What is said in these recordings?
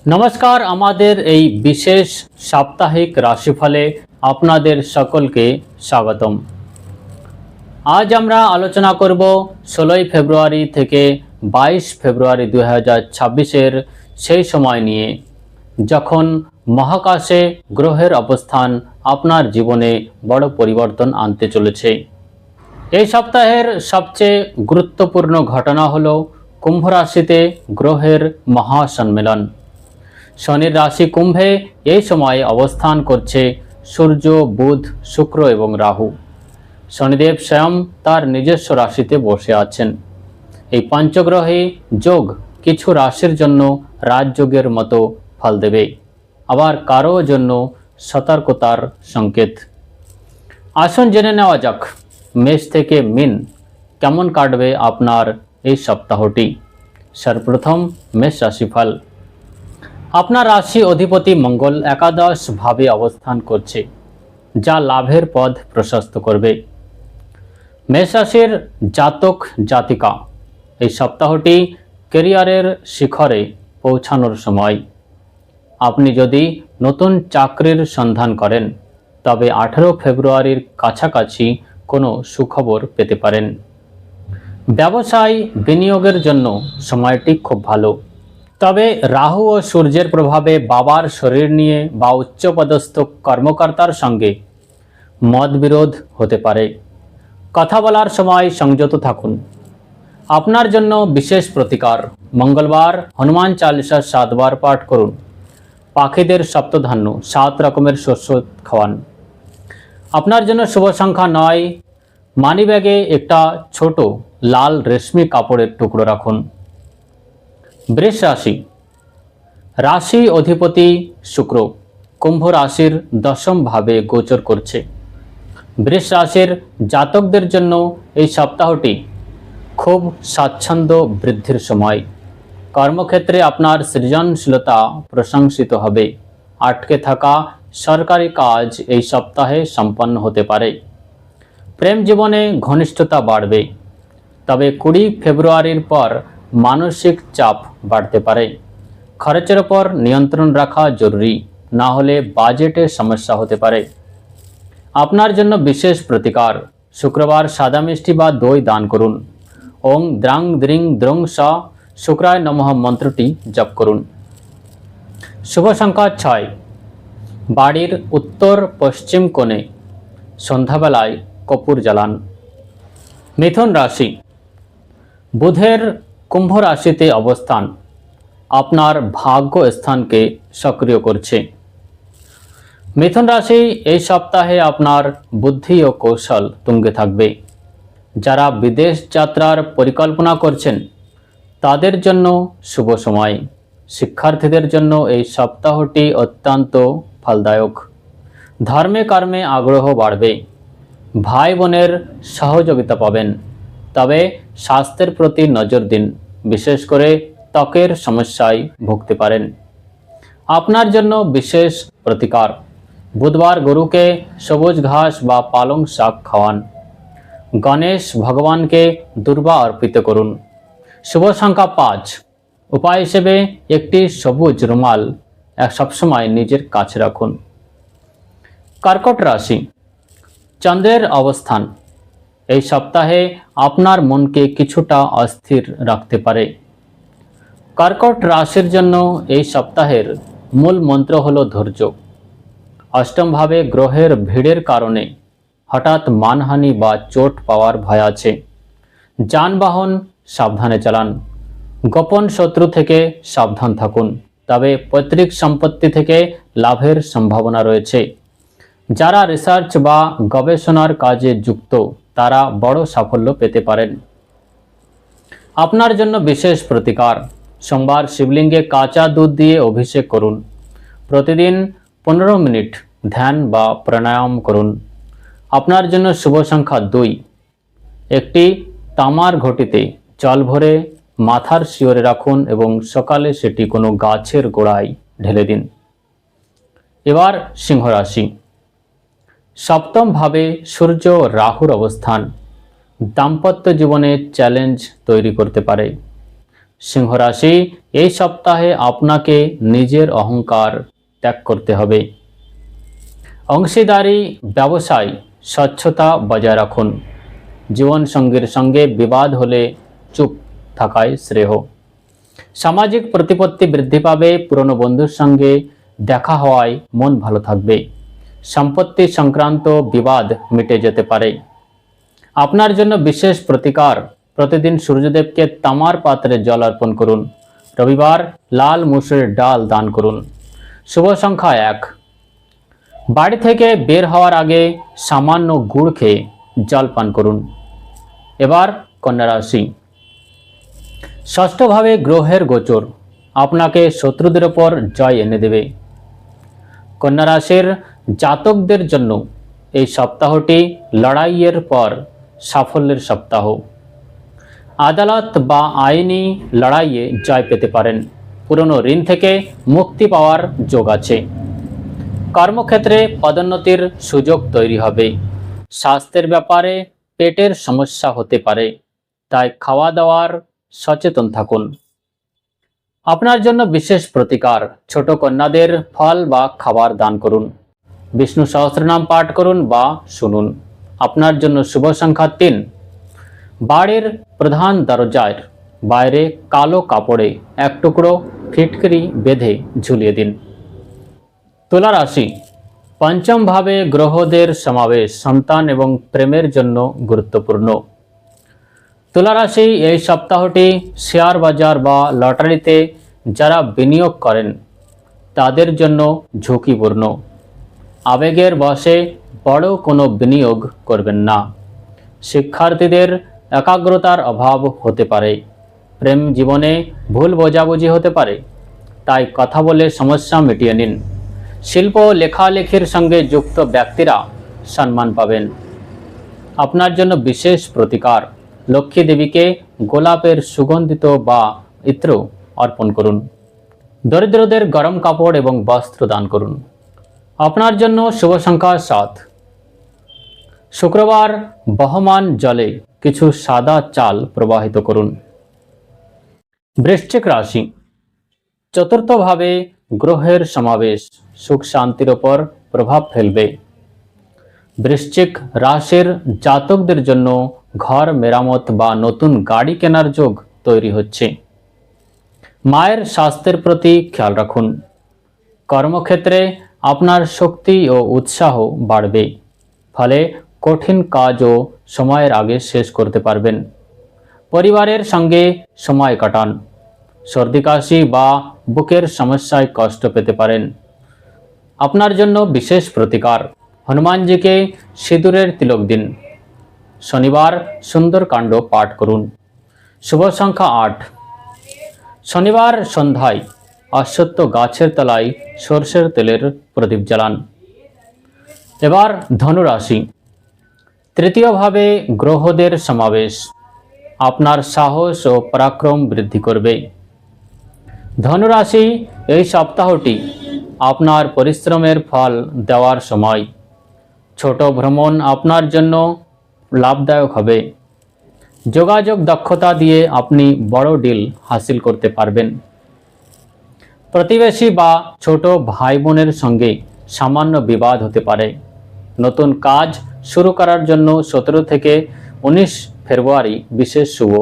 নমস্কার, আমাদের এই বিশেষ সাপ্তাহিক রাশিফলে আপনাদের সকলকে স্বাগতম। আজ আমরা আলোচনা করব 16 ফেব্রুয়ারি থেকে 22 ফেব্রুয়ারি 2026-এর সেই সময় নিয়ে যখন মহাকাশে গ্রহের অবস্থান আপনার জীবনে বড় পরিবর্তন আনতে চলেছে। এই সপ্তাহের সবচেয়ে গুরুত্বপূর্ণ ঘটনা হলো কুম্ভ রাশিতে গ্রহের মহাসম্মেলন। শনির রাশি কুম্ভে এই সময়ে অবস্থান করছে সূর্য, বুধ, শুক্র এবং রাহু। শনিদেব স্বয়ং তার নিজস্ব রাশিতে বসে আছেন। এই পঞ্চগ্রহে যোগ কিছু রাশির জন্য রাজযোগের মতো ফল দেবে, আবার কারো জন্য সতর্কতার সংকেত। আসুন জেনে নেওয়া যাক মেষ থেকে মীন কেমন কাটবে আপনার এই সপ্তাহটি। সর্বপ্রথম মেষ রাশিফল। আপনার রাশি অধিপতি মঙ্গল একাদশ ভাবে অবস্থান করছে, যা লাভের পথ প্রশস্ত করবে। মেষ রাশির জাতক জাতিকা, এই সপ্তাহটি ক্যারিয়ারের শিখরে পৌঁছানোর সময়। আপনি যদি নতুন চাকরির সন্ধান করেন তবে 18 ফেব্রুয়ারির কাছাকাছি কোনো সুখবর পেতে পারেন। ব্যবসায় বিনিয়োগের জন্য সময়টি খুব ভালো, তবে রাহু ও সূর্যের প্রভাবে বাবার শরীর নিয়ে বা উচ্চপদস্থ কর্মকর্তার সঙ্গে মতবিরোধ হতে পারে। কথা বলার সময় সংযত থাকুন। আপনার জন্য বিশেষ প্রতিকার, মঙ্গলবার হনুমান চালিসা 7 বার পাঠ করুন। পাখিদের সপ্তধান্য 7 রকমের শস্য খাওয়ান। আপনার জন্য শুভ সংখ্যা 9। মানিব্যাগে একটা ছোট লাল রেশমি কাপড়ের টুকরো রাখুন। বৃষ রাশি, রাশি অধিপতি শুক্র কুম্ভ রাশির 10ম ভাবে গোচর করছে। বৃষ রাশির জাতকদের জন্য এই সপ্তাহটি খুব স্বাচ্ছন্দ্য বৃদ্ধির সময়। কর্মক্ষেত্রে আপনার সৃজনশীলতা প্রশংসিত হবে। আটকে থাকা সরকারি কাজ এই সপ্তাহে সম্পন্ন হতে পারে। প্রেম জীবনে ঘনিষ্ঠতা বাড়বে, তবে 20 ফেব্রুয়ারির পর মানসিক চাপ বাড়তে পারে। খরচের উপর নিয়ন্ত্রণ রাখা জরুরি, না হলে বাজেটে সমস্যা হতে পারে। আপনার জন্য বিশেষ প্রতিকার, শুক্রবার সাদা মিষ্টি বা দই দান করুন। ওং দ্রাং দ্রিং দ্রং স শুক্রায় নমঃ মন্ত্রটি জপ করুন। শুভ সংখ্যা 6। বাড়ির উত্তর পশ্চিম কোণে সন্ধ্যাবেলায় কর্পূর জ্বালান। মিথুন রাশি, বুধের কুম্ভ রাশিতে অবস্থান আপনার ভাগ্য স্থানকে সক্রিয় করছে। মিথুন রাশি এই সপ্তাহে আপনার বুদ্ধি ও কৌশল তুঙ্গে থাকবে। যারা বিদেশ যাত্রার পরিকল্পনা করছেন তাদের জন্য শুভ সময়। শিক্ষার্থীদের জন্য এই সপ্তাহটি অত্যন্ত ফলদায়ক। ধর্মে কর্মে আগ্রহ বাড়বে। ভাই বোনের সহযোগিতা পাবেন, তবে স্বাস্থ্যের প্রতি নজর দিন, বিশেষ করে ত্বকের সমস্যায় ভুগতে পারেন। আপনার জন্য বিশেষ প্রতিকার, বুধবার গরুকে সবুজ ঘাস বা পালং শাক খাওয়ান। গণেশ ভগবানকে দুর্বা অর্পিত করুন। শুভ সংখ্যা 5। উপায় হিসেবে একটি সবুজ রুমাল সবসময় নিজের কাছে রাখুন। কর্কট রাশি, চন্দ্রের অবস্থান এই সপ্তাহে আপনার মনকে কিছুটা অস্থির রাখতে পারে। কর্কট রাশির জন্য এই সপ্তাহের মূল মন্ত্র হলো ধৈর্য। অষ্টম ভাবে গ্রহের ভিড়ের কারণে হঠাৎ মানহানি বা চোট পাওয়ার ভয় আছে। যানবাহন সাবধানে চালান। গোপন শত্রু থেকে সাবধান থাকুন, তবে পৈতৃক সম্পত্তি থেকে লাভের সম্ভাবনা রয়েছে। যারা রিসার্চ বা গবেষণার কাজে যুক্ত তারা বড় সাফল্য পেতে পারেন। আপনার জন্য বিশেষ প্রতিকার, সোমবার শিবলিঙ্গে কাঁচা দুধ দিয়ে অভিষেক করুন। প্রতিদিন 15 মিনিট ধ্যান বা প্রাণায়াম করুন। আপনার জন্য শুভ সংখ্যা 2। একটি তামার ঘটিতে জল ভরে মাথার শিওরে রাখুন এবং সকালে সেটি কোনো গাছের গোড়ায় ঢেলে দিন। এবার সিংহ রাশি, সপ্তম ভাবে সূর্য রাহুর অবস্থান দাম্পত্য জীবনে চ্যালেঞ্জ তৈরি করতে পারে। সিংহ রাশি, এই সপ্তাহে আপনাকে নিজের অহংকার ত্যাগ করতে হবে। অংশীদারি ব্যবসায় স্বচ্ছতা বজায় রাখুন। জীবনসঙ্গীর সঙ্গে বিবাদ হলে চুপ থাকাই শ্রেয়। সামাজিক প্রতিপত্তি বৃদ্ধি পাবে। পুরনো বন্ধুর সঙ্গে দেখা হওয়ায় মন ভালো থাকবে। সম্পত্তি সংক্রান্ত বিবাদ মিটে যেতে পারে। আপনার জন্য বিশেষ প্রতিকার, প্রতিদিন সূর্যদেবকে তামার পাত্রে জল অর্পণ করুন। রবিবার লাল মুসুরের ডাল দান করুন। শুভ সংখ্যা 1। বাড়ি থেকে বের হওয়ার আগে সামান্য গুড় খেয়ে জল পান করুন। এবার কন্যা রাশি। ষষ্ঠভাবে গ্রহের গোচর আপনাকে শত্রুদের ওপর জয় এনে দেবে। কন্যা রাশির জাতকদের জন্য এই সপ্তাহটি লড়াইয়ের পর সাফল্যের সপ্তাহ। আদালত বা আইনি লড়াইয়ে জয় পেতে পারেন। পুরনো ঋণ থেকে মুক্তি পাওয়ার যোগ আছে। কর্মক্ষেত্রে পদোন্নতির সুযোগ তৈরি হবে। স্বাস্থ্যের ব্যাপারে পেটের সমস্যা হতে পারে, তাই খাওয়া দাওয়ার সচেতন থাকুন। আপনার জন্য বিশেষ প্রতিকার, ছোট কন্যাদের ফল বা খাবার দান করুন। বিষ্ণু সহস্রনাম পাঠ করুন বা শুনুন। আপনার জন্য শুভ সংখ্যা 3। বাড়ির প্রধান দরজার বাইরে কালো কাপড়ে এক টুকরো ফিটকিরি বেঁধে ঝুলিয়ে দিন। তুলা রাশি। পঞ্চম ভাবে গ্রহদের সমাবেশ সন্তান এবং প্রেমের জন্য গুরুত্বপূর্ণ। তুলা রাশি, এই সপ্তাহটি শেয়ার বাজার বা লটারিতে যারা বিনিয়োগ করেন তাদের জন্য ঝুঁকিপূর্ণ। আবেগের বশে বড় কোনো বিনিয়োগ করবেন না। শিক্ষার্থীদের একাগ্রতার অভাব হতে পারে। প্রেম জীবনে ভুল বোঝাবুঝি হতে পারে, তাই কথা বলে সমস্যা মিটিয়ে নিন। শিল্প লেখালেখির সঙ্গে যুক্ত ব্যক্তিরা সম্মান পাবেন। আপনার জন্য বিশেষ প্রতিকার, লক্ষ্মী দেবীকে গোলাপের সুগন্ধিত বা ইত্র অর্পণ করুন। দরিদ্রদের গরম কাপড় এবং বস্ত্র দান করুন। আপনার জন্য শুভ সংখ্যা 7। শুক্রবার বহমান জলে কিছু সাদা চাল প্রবাহিত করুন। বৃশ্চিক রাশি। চতুর্থভাবে গ্রহের সমাবেশ সুখ শান্তির ওপর প্রভাব ফেলবে। বৃশ্চিক রাশির জাতকদের জন্য ঘর মেরামত বা নতুন গাড়ি কেনার যোগ তৈরি হচ্ছে। মায়ের স্বাস্থ্যের প্রতি খেয়াল রাখুন। কর্মক্ষেত্রে আপনার শক্তি ও উৎসাহ বাড়বে, ফলে কঠিন কাজও সময়ের আগে শেষ করতে পারবেন। পরিবারের সঙ্গে সময় কাটান। সর্দি কাশি বা বুকের সমস্যায় কষ্ট পেতে পারেন। আপনার জন্য বিশেষ প্রতিকার, হনুমানজিকে সিঁদুরের তিলক দিন। শনিবার সুন্দরকাণ্ড পাঠ করুন। শুভ সংখ্যা 8। শনিবার সন্ধ্যায় অশ্বত্থ গাছের তলায় সরষের তেলের প্রদীপ জ্বালান। এবার ধনুরাশি। তৃতীয়ভাবে গ্রহদের সমাবেশ আপনার সাহস ও পরাক্রম বৃদ্ধি করবে। ধনুরাশি, এই সপ্তাহটি আপনার পরিশ্রমের ফল দেওয়ার সময়। ছোট ভ্রমণ আপনার জন্য লাভদায়ক হবে। যোগাযোগ দক্ষতা দিয়ে আপনি বড় ডিল হাসিল করতে পারবেন। প্রতিবেশী বা ছোট ভাই বোনের সঙ্গে সামান্য বিবাদ হতে পারে। নতুন কাজ শুরু করার জন্য 17 থেকে 19 ফেব্রুয়ারি বিশেষ শুভ।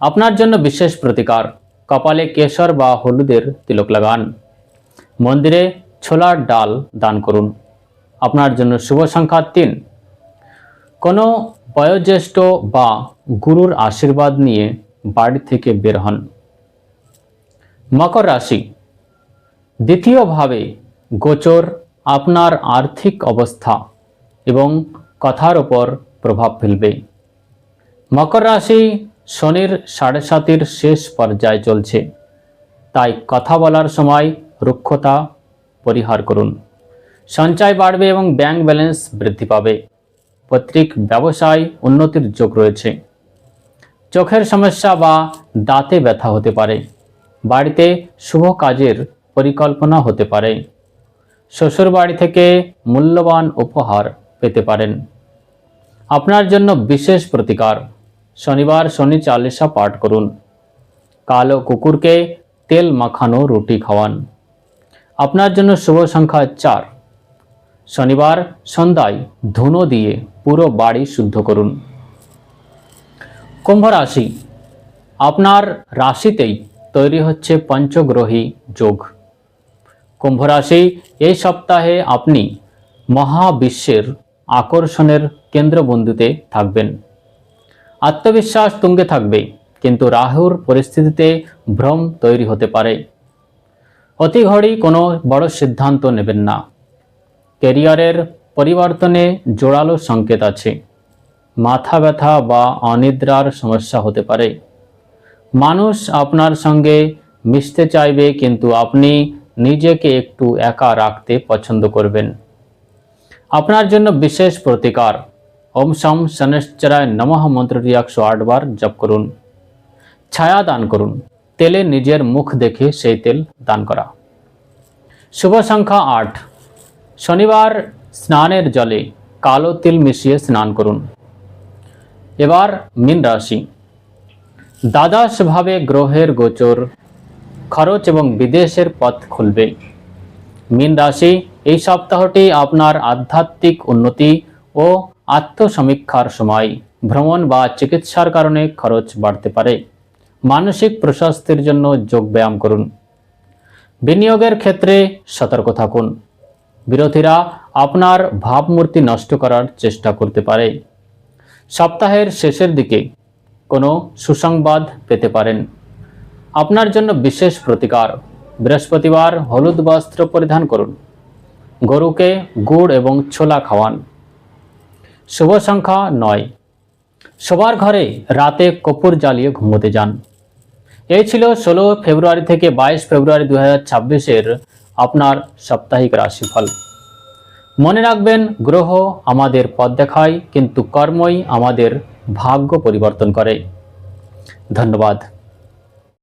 আপনার জন্য বিশেষ প্রতিকার, কপালে কেশর বা হলুদের তিলক লাগান। মন্দিরে ছোলার ডাল দান করুন। আপনার জন্য শুভ সংখ্যা 3। কোনো বয়োজ্যেষ্ঠ বা গুরুর আশীর্বাদ নিয়ে বাড়ি থেকে বের হন। মকর রাশি। দ্বিতীয়ভাবে গোচর আপনার আর্থিক অবস্থা এবং কথার উপর প্রভাব ফেলবে। মকর রাশি, শনির 7.5 শেষ পর্যায়ে চলছে, তাই কথা বলার সময় রুক্ষতা পরিহার করুন। সঞ্চয় বাড়বে এবং ব্যাংক ব্যালেন্স বৃদ্ধি পাবে। পৈতৃক ব্যবসায় উন্নতির যোগ রয়েছে। চোখের সমস্যা বা দাঁতে ব্যথা হতে পারে। বাড়িতে শুভ কাজের পরিকল্পনা হতে পারে। শ্বশুর বাড়ি থেকে মূল্যবান উপহার পেতে পারেন। আপনার জন্য বিশেষ প্রতিকার, শনিবার শনি চালিসা পাঠ করুন। কালো কুকুরকে তেল মাখানো রুটি খাওয়ান। আপনার জন্য শুভ সংখ্যা 4। শনিবার সন্ধ্যায় ধুনো দিয়ে পুরো বাড়ি শুদ্ধ করুন। কুম্ভ রাশি, আপনার রাশিতেই তৈরি হচ্ছে পঞ্চগ্রহী যোগ। কুম্ভ রাশি, এই সপ্তাহে আপনি মহাবিশ্বের আকর্ষণের কেন্দ্রবিন্দুতে থাকবেন। আত্মবিশ্বাস তুঙ্গে থাকবে, কিন্তু রাহুর পরিস্থিতিতে ভ্রম তৈরি হতে পারে। অতিঘড়ি কোনো বড় সিদ্ধান্ত নেবেন না। ক্যারিয়ারের পরিবর্তনে জোরালো সংকেত আছে। মাথা ব্যথা বা অনিদ্রার সমস্যা হতে পারে। মানুষ আপনার সঙ্গে মিশতে চাইবে, কিন্তু আপনি নিজেকে একটু একা রাখতে পছন্দ করবেন। আপনার জন্য বিশেষ প্রতিকার, ওম শম শনিশ্চরায় নমঃ মন্ত্রটি 108 বার জপ করুন। ছায়া দান করুন, তেলে নিজের মুখ দেখে সেই তেল দান করা। শুভ সংখ্যা 8। শনিবার স্নানের জলে কালো তিল মিশিয়ে স্নান করুন। এবার মীন রাশি, দ্বাদশভাবে গ্রহের গোচর, খরচ এবং বিদেশের পথ খুলবে। মীন রাশি, এই সপ্তাহটি আপনার আধ্যাত্মিক উন্নতি ও আত্মসমীক্ষার সময়। ভ্রমণ বা চিকিৎসার কারণে খরচ বাড়তে পারে। মানসিক প্রশস্তির জন্য যোগ ব্যায়াম করুন। বিনিয়োগের ক্ষেত্রে সতর্ক থাকুন। বিরোধীরা আপনার ভাবমূর্তি নষ্ট করার চেষ্টা করতে পারে। সপ্তাহের শেষের দিকে কোনো সুসংবাদ পেতে পারেন। আপনার জন্য বিশেষ প্রতিকার, বৃহস্পতিবার হলুদ বস্ত্র পরিধান করুন। গরুকে গুড় এবং ছোলা খাওয়ান। শুভ সংখ্যা 9। শোবার ঘরে রাতে কর্পূর জ্বালিয়ে ঘুমোতে যান। এই ছিল 16 ফেব্রুয়ারি থেকে 22 ফেব্রুয়ারি 2026-এর আপনার সাপ্তাহিক রাশিফল। মনে রাখবেন, গ্রহ আমাদের পথ দেখায়, কিন্তু কর্মই আমাদের ভাগ্য পরিবর্তন করে। ধন্যবাদ।